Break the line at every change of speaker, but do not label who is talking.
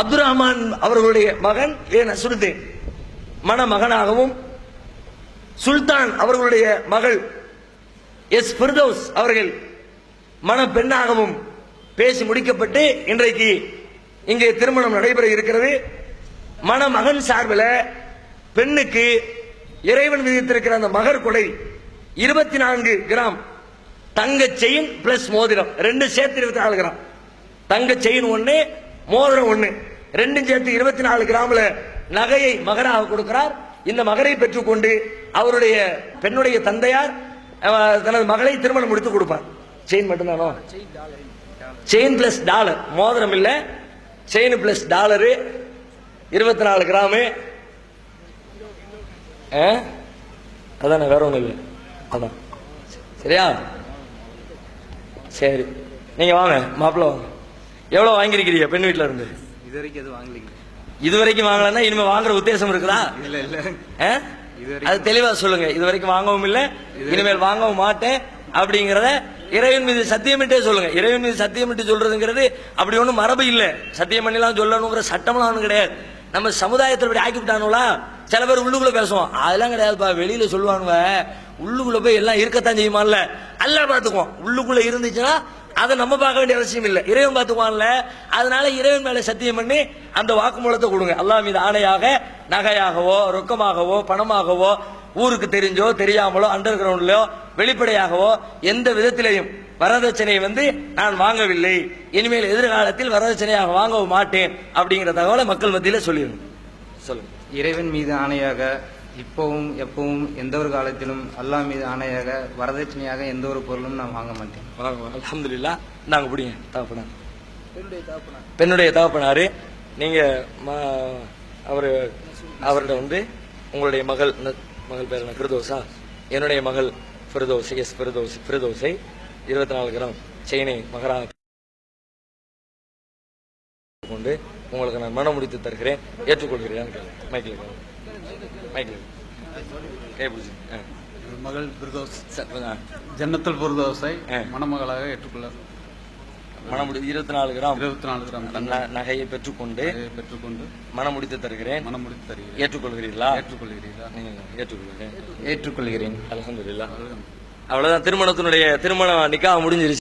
அப்துல் ரஹ்மான் அவர்களுடைய மகன் ஏ நஸ்ருதீன் மணமகனாகவும், சுல்தான் அவர்களுடைய மகள் எஸ் ஃபிர்தௌஸ் அவர்கள் மணப்பெண்ணாகவும் பேசி முடிக்கப்பட்டு இன்றைக்கு இங்கே திருமணம் நடைபெற இருக்கிறது. மணமகன் சார்பில் பெண்ணுக்கு இறைவன் விதித்திருக்கிற அந்த மகர் கொடை 24 கிராம் தங்க செயின் பிளஸ் மோதிரம், ரெண்டு சேர்த்து 24 கிராம் தங்க செயின் ஒண்ணு, மோதிரம் ஒண்ணு, ரெண்டும் சேர்த்து 24 கிராம்ல நகையை மகராக கொடுக்கிறார். இந்த மகரை பெற்றுக்கொண்டு அவருடைய பெண்ணுடைய தந்தையார் தனது மகளை திருமணம் முடித்து கொடுப்பார். செயின் மட்டும்தானோ? செயின் பிளஸ் டாலர், மோதிரம் இல்ல, செயின் பிளஸ் டாலரு 24 கிராமு. அதான, வேற ஒண்ணு இல்லை. அதான் சரியா? சரி, நீங்க வாங்க மாப்பிள்ள வாங்க. எவ்வளவு வாங்கிருக்கிறீங்க பெண் வீட்டுல இருந்து? இதுவரைக்கும் வாங்கலன்னா இனிமே வாங்குற உத்தேசம் இருக்குதா? இல்ல இல்ல, அது தெளிவா சொல்லுங்க. இதுவரைக்கும் வாங்கவும் இல்ல, இனிமேல் வாங்கவும் மாட்டேன் அப்படிங்கறத இறைவன் மீது சத்தியமிட்டே சொல்லுங்க. இறைவன் மீது சத்தியமிட்டு சொல்றதுங்கிறது அப்படி ஒண்ணும் மரபு இல்ல. சத்தியம் பண்ணிலாம் சொல்லணுங்கிற சட்டம்லாம் ஒண்ணும் கிடையாது. நம்ம சமுதாயத்தில் இப்படி ஆக்கி விட்டானுங்களா? சில பேர் உள்ளுக்குள்ள பேசுவோம், அதெல்லாம் கிடையாதுப்பா, வெளியில சொல்லுவானுங்க, உள்ளுக்குள்ள போய் எல்லாம் இருக்கத்தான் செய்யுமான்ல. அல்லாஹ் பாத்துக்குவோம். உள்ளுக்குள்ள இருந்துச்சுன்னா அதை நம்ம பார்க்க வேண்டிய அவசியம் இல்லை, இறைவன் பார்த்துக்குவான்ல. அதனால இறைவன் மேல சத்தியம் பண்ணி அந்த வாக்குமூலத்தை கொடுங்க. அல்லாஹ் மீது ஆணையாக நகையாகவோ ரொக்கமாகவோ பணமாகவோ ஊருக்கு தெரிஞ்சோ தெரியாமலோ அண்டர் கிரவுண்ட்லயோ வெளிப்படையாகவோ எந்த விதத்திலையும் வரதட்சணையை நான் வாங்கவில்லை, இனிமேல் எதிர்காலத்தில் வரதட்சணையாக வாங்கவும் மாட்டேன் அப்படிங்கிற தகவலை மக்கள் மத்தியில சொல்லிடணும். சொல்லுங்க.
இறைவன் மீது ஆணையாக இப்பவும் எப்பவும் எந்த ஒரு காலத்திலும் அல்லாஹ் மீது ஆணையாக வரதட்சணையாக எந்த ஒரு பொருளும் நான் வாங்க மாட்டேன்.
அல்ஹம்துலில்லாஹ். நாங்க பிடிங்க தகப்பனார், பெண்ணுடைய தகப்பனாரு. நீங்க அவர்கிட்ட உங்களுடைய மகள் பேர் என்ன? ஃபிர்தௌஸா? என்னுடைய மகள் ஃபிர்தௌஸ், எஸ் ஃபிர்தௌஸை 24 கிராம் செயினை மகராக கொண்டு உங்களுக்கு நான் மனம் முடித்து தருகிறேன், ஏற்றுக்கொள்கிறேன். மைக்கில்
மகள் ஃபிர்தௌஸ் ஜன்னத்துல் ஃபிர்தௌஸை மணமகளாக ஏற்றுக்கொள்ள
மனம் முடித்து 24 கிராம் நகையை பெற்றுக்கொண்டு மனம் முடித்து தருகிறேன். ஏற்றுக்கொள்கிறீர்களா?
ஏற்றுக்கொள்கிறேன்.
அல்ஹம்துலில்லாஹ். அவ்வளவுதான், திருமண நிக்காஹ் முடிஞ்சிருச்சு.